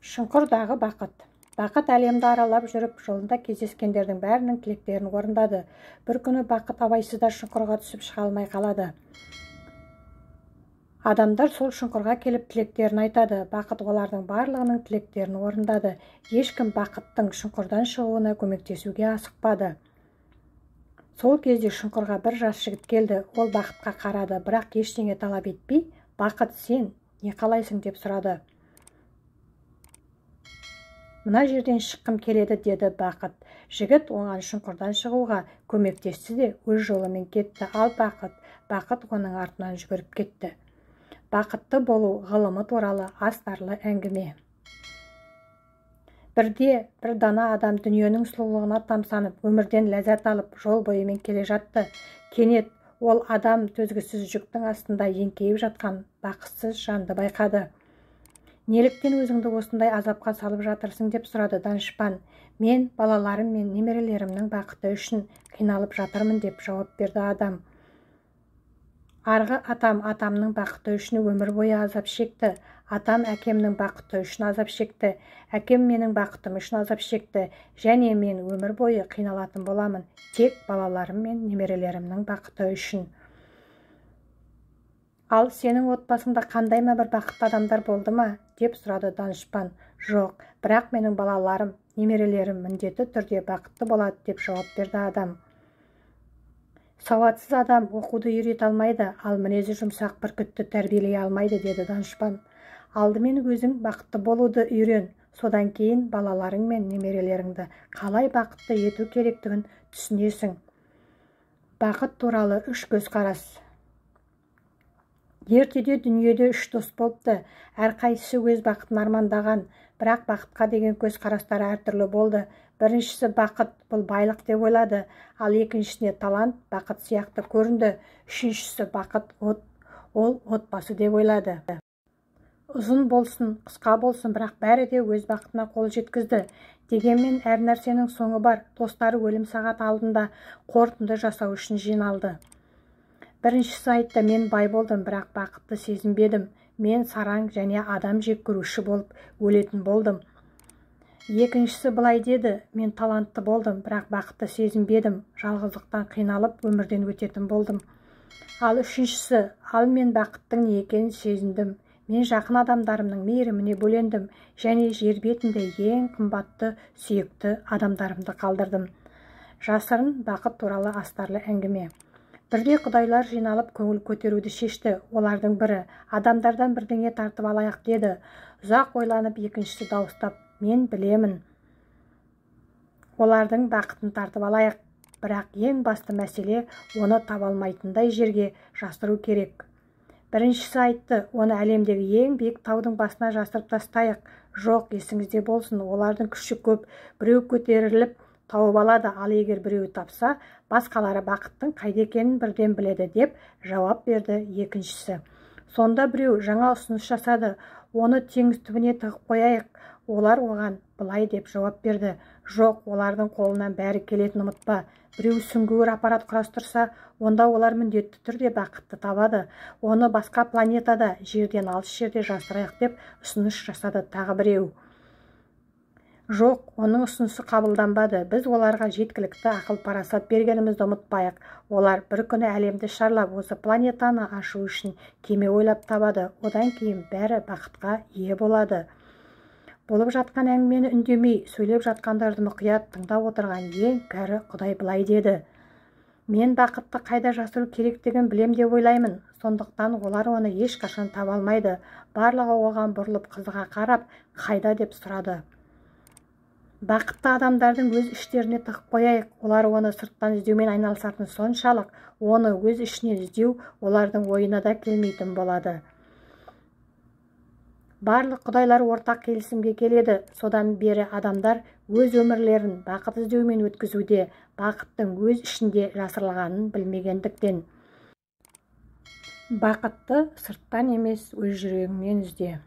Шұңқырдағы бақыт. Бақыт әлемді аралап жүріп, жолында кездескендердің бәрінің тілектерін орындады. Бір күні бақыт абайсызда шұңқырға түсіп шыға алмай қалады. Адамдар сол шұңқырға келіп тілектерін айтады. Бақыт олардың барлығының тілектерін орындады. Ешкім бақыттың шұңқырдан шығуына көмектесуге асықпады. Сол кезде шұңқырға бір жас жігіт келді. Ол бақытқа қарады, бірақ ештеңе талап етпей, «Бақыт, сен не қалайсың?» деп сұрады. «Мына жерден шыққым келеді», деді бақыт. Жігіт оған шұңқырдан шығуға көмектесті де өз жолымен кетті. Ал бақыт оның артынан жүгіріп кетті. Бақытты болу ғылымы туралы астарлы әңгіме. Бірде бір дана адам дүниенің сұлулығына тамсанып, өмірден ләззат алып, жол бойымен келе жатты. Кенет ол адам төзгісіз жүктің астында еңкейіп жатқан бақытсыз жанды байқады. «Неліктен өзіңді осындай азапқа салып жатырсың?» деп сұрады данышпан. «Мен балаларым мен немерелерімнің бақыты үшін қиналып жатырмын», деп жауап берді адам. «Арғы атамның бақыты үшін өмір бойы азап шекті. Атам әкемнің бақыты үшін азап шекті. Әкем менің бақытым үшін азап шекті. Және мен өмір бойы қиналатын боламын. Тек балаларым мен немерелерімнің бақыты үшін». «Ал сенің отбасыңда қандай ма бір бақытты адамдар болды ма?» деп сұрады данышпан. «Жоқ, бірақ менің балаларым, немерелерім міндетті түрде бақытты болады», деп жауап берді адам. «Сауатсыз адам оқуды үйрете алмайды, ал мінезі жұмсақ бүркітті тәрбиелей алмайды», деді данышпан. «Алдымен өзің бақытты болуды үйрен, содан кейін балаларың мен немерелеріңді қалай бақытты ету керектігін түсінесің». Бақыт туралы 3 көзқарас. Ертеде дүниеде 3 дос болыпты. Әрқайсысы өз бақытын армандаған, бірақ бақытқа деген көзқарастары әртүрлі болды. Біріншісі бақыт бұл байлық деп ойлады, ал екіншісіне талант бақыт сияқты көрінді. Үшіншісі бақыт ол отбасы деп ойлады. Ұзын болсын, қысқа болсын, бірақ бәрі де өз бақытына қол жеткізді. Дегенмен әр нәрсенің соңы бар. Достары өлім сағаты алдында қорытынды жасау үшін жиналды. Біріншісі айтты: «Мен бай болдым, бірақ бақытты сезінбедім. Мен сараң және адам жек көруші болып өлетін болдым». Екіншісі былай деді: «Мен талантты болдым, бірақ бақытты сезінбедім. Жалғыздықтан қиналып өмірден өтетін болдым». Ал үшіншісі: «Ал мен бақыттың не екенін сезіндім. Мен жақын адамдарымның мейіріміне бөлендім және жер бетінде ең қымбатты, сүйікті адамдарымды қалдырдым». Жасырын бақыт туралы астарлы әңгіме. Бірде құдайлар жиналып көңіл көтеруді шешті. Олардың бірі: «Адамдардан бірдеңе тартып алайық», деді. Ұзақ ойланып, екіншісі дауыстап: «Мен білемін. Олардың бақытын тартып алайық, бірақ ең басты мәселе оны таба алмайтындай жерге жасыру керек». Біріншісі айтты: «Оны әлемдегі ең биік таудың басына жасырып тастайық». «Жоқ, есіңізде болсын, олардың күші көп. Біреу көтеріліп тауып алады, ал егер біреу тапса, басқалары бақыттың қайда екенін бірден біледі», деп жауап берді екіншісі. Сонда біреу жаңа ұсыныс жасады: «Оны теңіз түбіне тығып қояйық». Олар оған былай деп жауап берді: «Жоқ, олардың қолынан бәрі келетін ұмытпа. Біреу сүңгуір аппарат құрастырса, онда олар міндетті түрде бақытты табады. Оны басқа планетада, жерден алыс жерде жасырайық», деп ұсыныс жасады тағы біреу. Жоқ, оның ұсынысы қабылданбады. «Біз оларға жеткілікті ақыл-парасат бергенімізді ұмытпайық. Олар бір күні әлемді шарлап, осы планетаны ашу үшін кеме ойлап табады. Одан кейін бәрі бақытқа ие болады». Болып жатқан әңгімені үндемей, сөйлеп жатқандарды мұқият тыңдап отырған ең кәрі құдай былай деді: «Мен бақытты қайда жасыру керектігін білем деп ойлаймын. Сондықтан олар оны ешқашан таба алмайды». Барлығы оған бұрылып қызыға қарап: «Қайда?» деп сұрады. «Бақытты адамдардың өз іштеріне тығып қояйық. Олар оны сырттан іздеумен айналысатын соншалық, оны өз ішінен іздеу олардың ойына да келмейтін болады». Барлық құдайлар ортақ келісімге келеді. Содан бері адамдар өз өмірлерін бақыт іздеумен өткізуде, бақыттың өз ішінде жасырылғанын білмегендіктен. Бақытты сырттан емес, өз жүрегіңнен ізде.